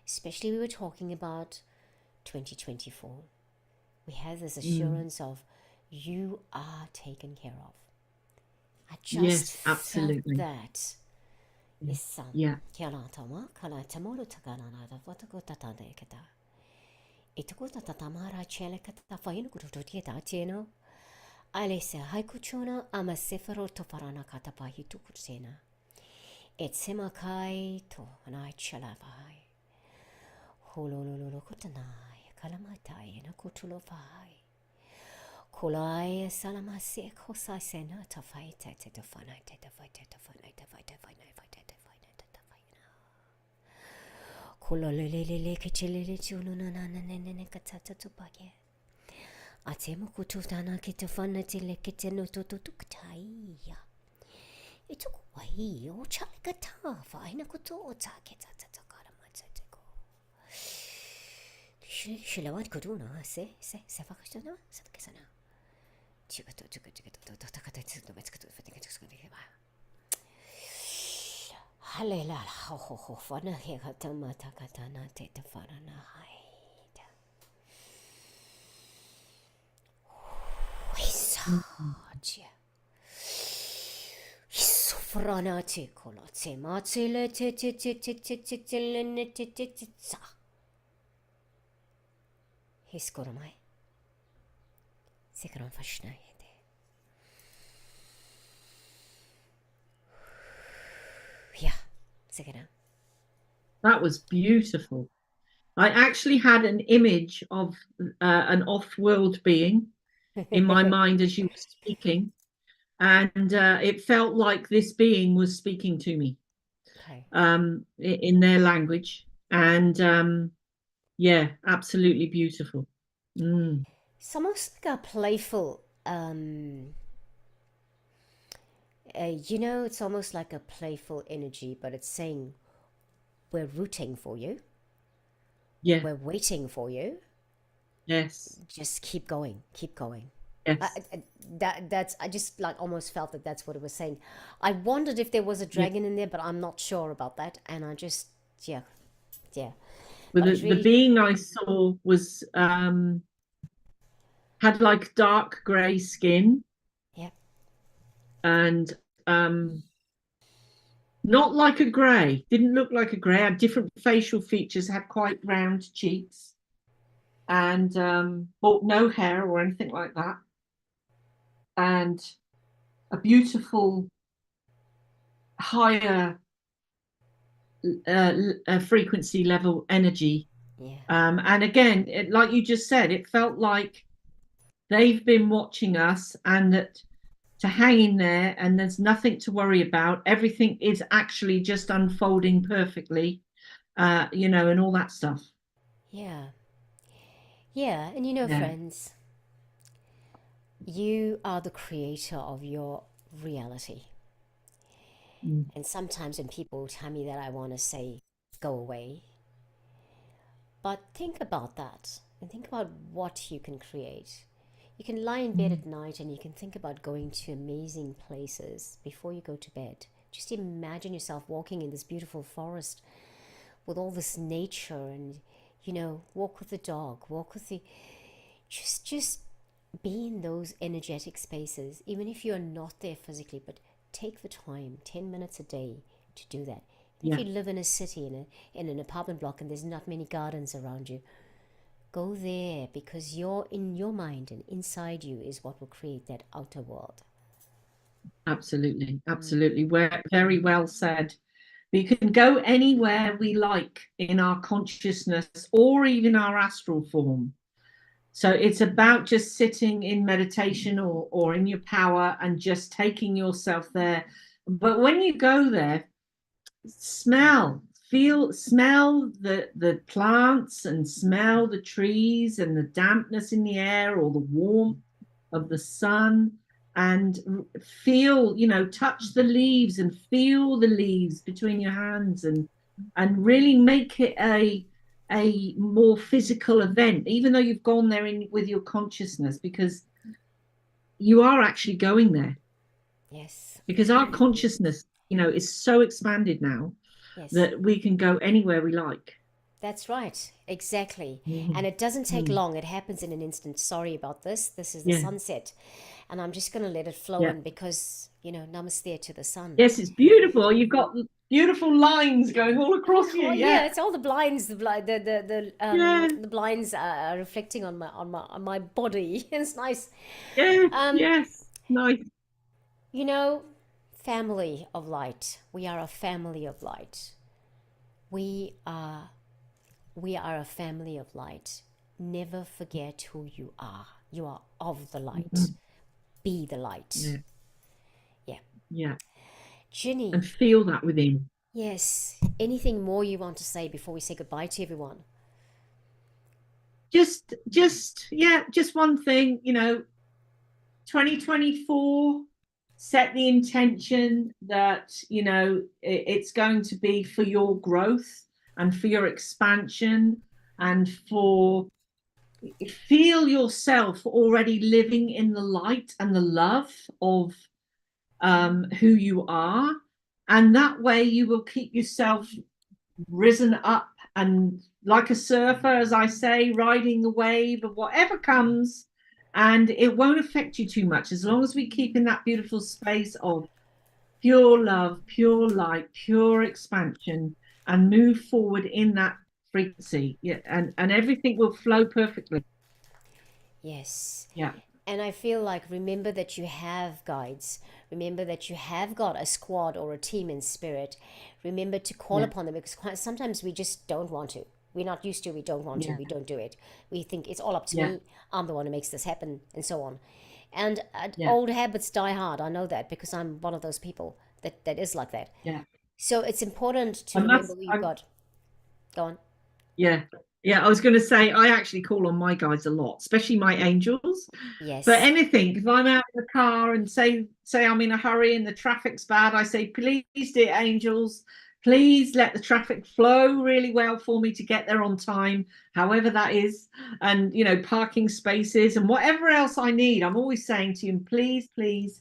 Especially we were talking about 2024. We have this assurance of you are taken care of. I just felt that. Kia rā tama, kana te moro takana nā whatako tatane kata. E tuko tatamara chele kata whainu kurututia tā tēnō. Ale se haiku chona ama sefaro toparana kata pahi tuku tēnā. E tsema kai to anai chala vai. Holololo kotanai, kalamatai na kutulo vai. Kolai salama se kosai sena ta fai te te fanai te te fai te te fanai te fai te fanai fai te te fai te te fai na. Kulolelele kichelele chuluna na nene katata tupake. Atemo kututana kitafana tile kiteno tututuktai. Itukuai o chalikatafa aina kutota kitata karamatako. Shilawat kuduna se fakashana satkasana. Chigato takatatu metskatu fatikatu. Halela ho fana hekata matakatana teta farana haida. Wisaja. Isofrana te kolate matele te Hiskoramai. Sikaram fashna yede. Yeah, sikara. That was beautiful. I actually had an image of an off-world being in my mind as you were speaking, and it felt like this being was speaking to me Okay. In their language, and yeah, absolutely beautiful. It's almost like a playful, it's almost like a playful energy, but it's saying, we're rooting for you. Yeah. We're waiting for you. Yes. Just keep going. Keep going. Yes. I just like almost felt that that's what it was saying. I wondered if there was a dragon in there, but I'm not sure about that. And I just, yeah. But the being I saw was had like dark grey skin. Yeah. And not like a grey, didn't look like a grey, had different facial features, had quite round cheeks, and but no hair or anything like that, and a beautiful higher frequency level energy. Yeah. And again, like you just said, it felt like they've been watching us, and that to hang in there, and there's nothing to worry about. Everything is actually just unfolding perfectly, and all that stuff. Yeah. Yeah. And friends, you are the creator of your reality. And sometimes when people tell me that, I want to say, go away. But think about that and think about what you can create. You can lie in bed at night and you can think about going to amazing places before you go to bed. Just imagine yourself walking in this beautiful forest with all this nature, and walk with the dog, walk with the just be in those energetic spaces, even if you're not there physically, but take the time, 10 minutes a day, to do that. If you live in a city, in an apartment block, and there's not many gardens around you, go there, because you're in your mind, and inside you is what will create that outer world. Absolutely. Very well said. We can go anywhere we like in our consciousness or even our astral form. So it's about just sitting in meditation or in your power and just taking yourself there. But when you go there, smell the plants, and smell the trees and the dampness in the air or the warmth of the sun, and feel, touch the leaves and feel the leaves between your hands, and really make it a more physical event, even though you've gone there with your consciousness, because you are actually going there. Yes. Because our consciousness, is so expanded now that we can go anywhere we like. That's right. Exactly. And it doesn't take long. It happens in an instant. Sorry about this. This is the sunset. And I'm just going to let it flow in, because, namaste to the sun. Yes, it's beautiful. You've got beautiful lines going all across you. Yeah, it's all the blinds. The blinds are reflecting on my body. It's nice. Yes, nice. Family of light. We are a family of light. We are a family of light. Never forget who you are. You are of the light. Be the light. Yeah. Ginny. And feel that within. Yes. Anything more you want to say before we say goodbye to everyone? Just one thing, 2024, set the intention that, it's going to be for your growth and for your expansion and for feel yourself already living in the light and the love of who you are. And that way you will keep yourself risen up and like a surfer, as I say, riding the wave of whatever comes. And it won't affect you too much as long as we keep in that beautiful space of pure love, pure light, pure expansion, and move forward in that frequency. Yeah, and everything will flow perfectly. Yes. Yeah. And I feel like remember that you have guides. Remember that you have got a squad or a team in spirit. Remember to call Yeah. upon them because sometimes we just don't want to. We're not used to, we don't want to, Yeah. we don't do it. We think it's all up to Yeah. me. I'm the one who makes this happen, and so on. And Yeah. old habits die hard. I know that because I'm one of those people that is like that. Yeah. So it's important to And remember that's what you've got. Go on. yeah. Yeah, I was going to say I actually call on my guides a lot, especially my angels. But Yes. anything, if I'm out in the car and say I'm in a hurry and the traffic's bad, I say, please, dear angels, please let the traffic flow really well for me to get there on time, however that is, and parking spaces and whatever else I need. I'm always saying to you, please, please,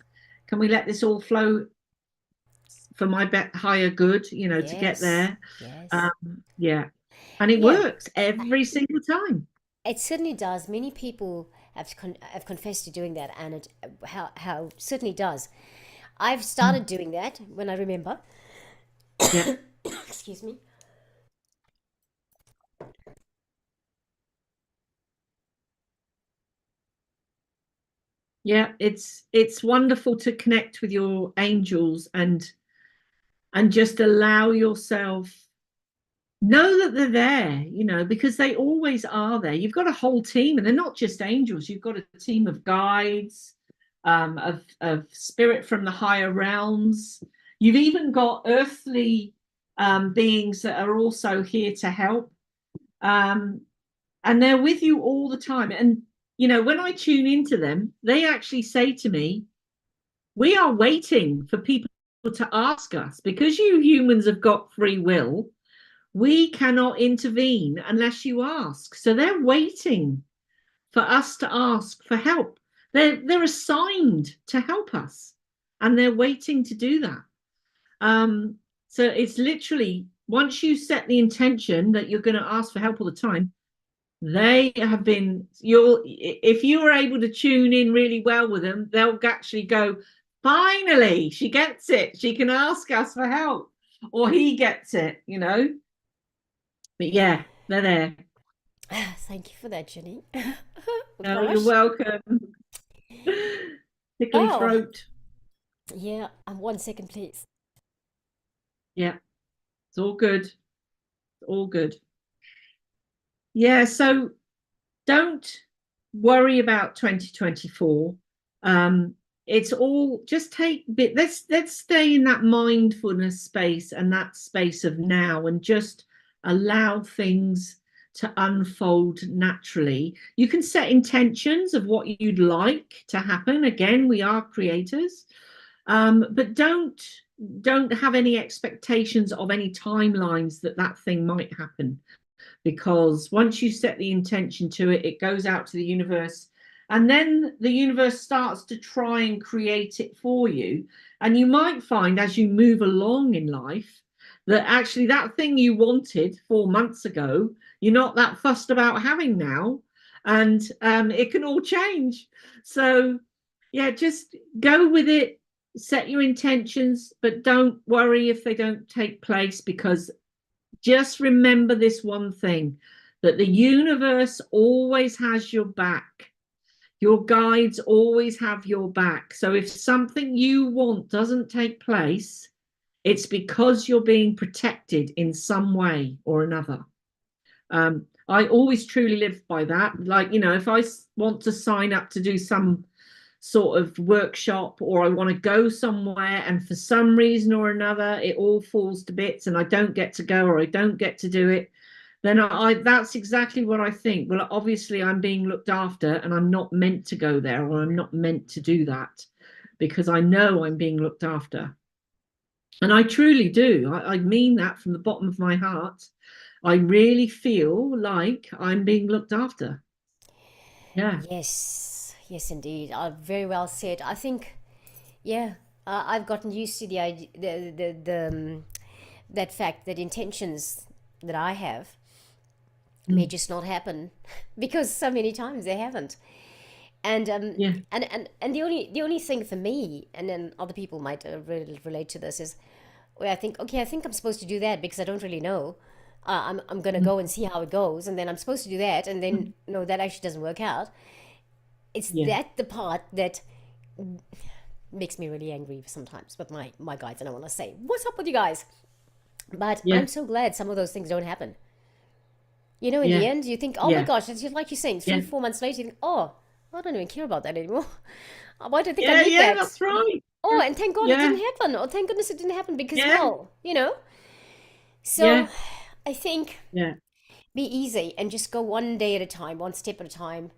can we let this all flow for my higher good, to get Yes. there. Yes. Yeah. And it Yeah. works every single time. It certainly does. Many people have confessed to doing that, and it how certainly does. I've started doing that when I remember. Yeah. Excuse me. Yeah, it's wonderful to connect with your angels and just allow yourself know that they're there, because they always are there. You've got a whole team, and they're not just angels. You've got a team of guides, of spirit from the higher realms. You've even got earthly beings that are also here to help, and they're with you all the time. And when I tune into them, they actually say to me, "We are waiting for people to ask us because you humans have got free will. We cannot intervene unless you ask." So they're waiting for us to ask for help. They're assigned to help us, and they're waiting to do that. So it's literally once you set the intention that you're going to ask for help all the time, they have been you'll if you are able to tune in really well with them, they'll actually go, finally, she gets it. She can ask us for help, or he gets it. But yeah, they're there. Thank you for that, Jenny. Oh, Oh, you're gosh. welcome. Tickly Oh, throat. yeah. 1 second, please. Yeah, it's all good. It's all good. Yeah, so don't worry about 2024. Um, it's all just take bit. Let's stay in that mindfulness space and that space of now, and just allow things to unfold naturally. You can set intentions of what you'd like to happen. Again, we are creators, but don't have any expectations of any timelines that thing might happen, because once you set the intention to it, it goes out to the universe, and then the universe starts to try and create it for you. And you might find as you move along in life that actually that thing you wanted 4 months ago, you're not that fussed about having now, and it can all change. So yeah, just go with it, set your intentions, but don't worry if they don't take place, because just remember this one thing, that the universe always has your back. Your guides always have your back. So if something you want doesn't take place, it's because you're being protected in some way or another. I always truly live by that. Like, if I want to sign up to do sort of workshop, or I want to go somewhere, and for some reason or another it all falls to bits and I don't get to go, or I don't get to do it, then I that's exactly what I think. Well, obviously I'm being looked after and I'm not meant to go there, or I'm not meant to do that, because I know I'm being looked after. And I truly do. I mean that from the bottom of my heart. I really feel like I'm being looked after. Yeah. Yes, yes, indeed. Very well said. I think, yeah, I've gotten used to the idea, that fact that intentions that I have may Mm. just not happen because so many times they haven't. And Yeah. and the only thing for me, and then other people might relate to this, is where I think, okay, I think I'm supposed to do that because I don't really know. I'm gonna Mm. go and see how it goes, and then I'm supposed to do that, and then Mm. no, that actually doesn't work out. It's Yeah. that the part that makes me really angry sometimes with my guides, and I want to say, what's up with you guys? But Yeah. I'm so glad some of those things don't happen. You know, in the Yeah. end, you think, oh my Yeah. gosh, it's just like you're saying, three, Yeah. 4 months later, you think, oh, I don't even care about that anymore. Why do I think I Yeah. need Yeah. that? That's right. Oh, and thank God it Yeah. didn't happen. Or thank goodness it didn't happen because, Yeah. well, you know. So Yeah. I think Yeah. be easy and just go one day at a time, one step at a time.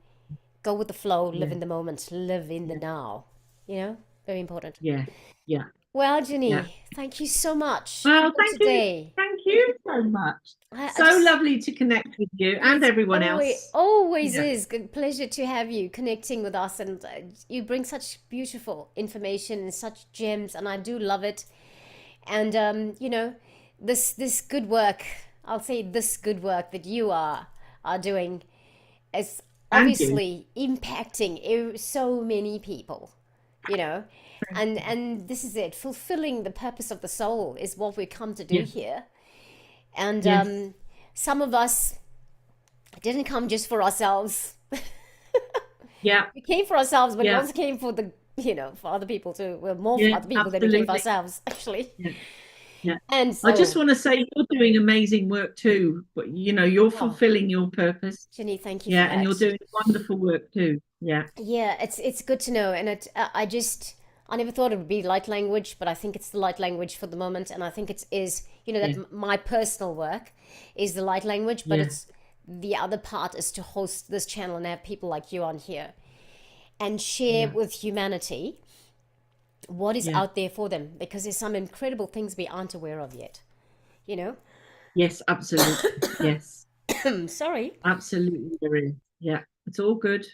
Go with the flow, live Yeah. in the moment, live in the Yeah. now. You know, very important. Yeah. Yeah. Well, Yeah. Ginny, thank you so much Well, for thank you. today. Thank you so much. I So just, lovely to connect with you and it's everyone always, else. always Yeah. is good pleasure to have you connecting with us, and you bring such beautiful information and such gems, and I do love it. And you know, this good work, I'll say this good work that you are doing is And you. obviously impacting so many people, you know. And this is it, fulfilling the purpose of the soul is what we come to do Yeah. here. And Yes. some of us didn't come just for ourselves. Yeah. We came for ourselves, but we Yeah. also came for the, you know, for other people too. We're more for Yeah. other people than we came for Absolutely. ourselves, actually. Yeah. Yeah. And I just so, want to say you're doing amazing work too. But you're oh, fulfilling your purpose. Jenny, thank you for Yeah, and you're that. doing wonderful work too. Yeah. Yeah, it's good to know, and I never thought it would be light language, but I think it's the light language for the moment, and I think it is, you know, that Yeah. my personal work is the light language, but Yeah. it's the other part is to host this channel and have people like you on here and share Yeah. with humanity what is Yeah. out there for them, because there's some incredible things we aren't aware of yet, you know. Yes, absolutely. Yes. Sorry. Absolutely there is. Yeah. It's all good.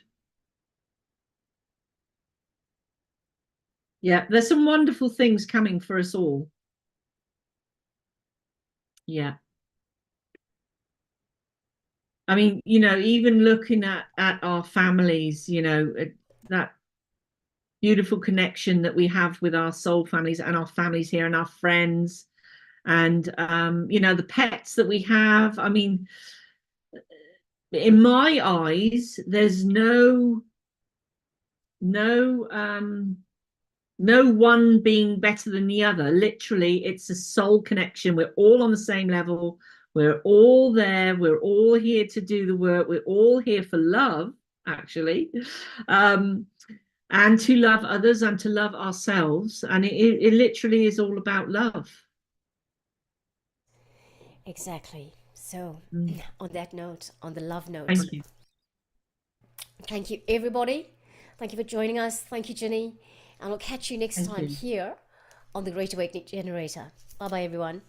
Yeah. There's some wonderful things coming for us all. Yeah. I mean, even looking at our families, that beautiful connection that we have with our soul families and our families here and our friends, and the pets that we have. I mean, in my eyes, there's no no one being better than the other. Literally, it's a soul connection. We're all on the same level. We're all there. We're all here to do the work. We're all here for love, actually, and to love others and to love ourselves. And it literally is all about love. Exactly. So, Mm. on that note, on the love note, Thank you. thank you, everybody. Thank you for joining us. Thank you, Ginny. And I'll catch you next Thank time you. here on the Great Awakening Generator. Bye bye, everyone.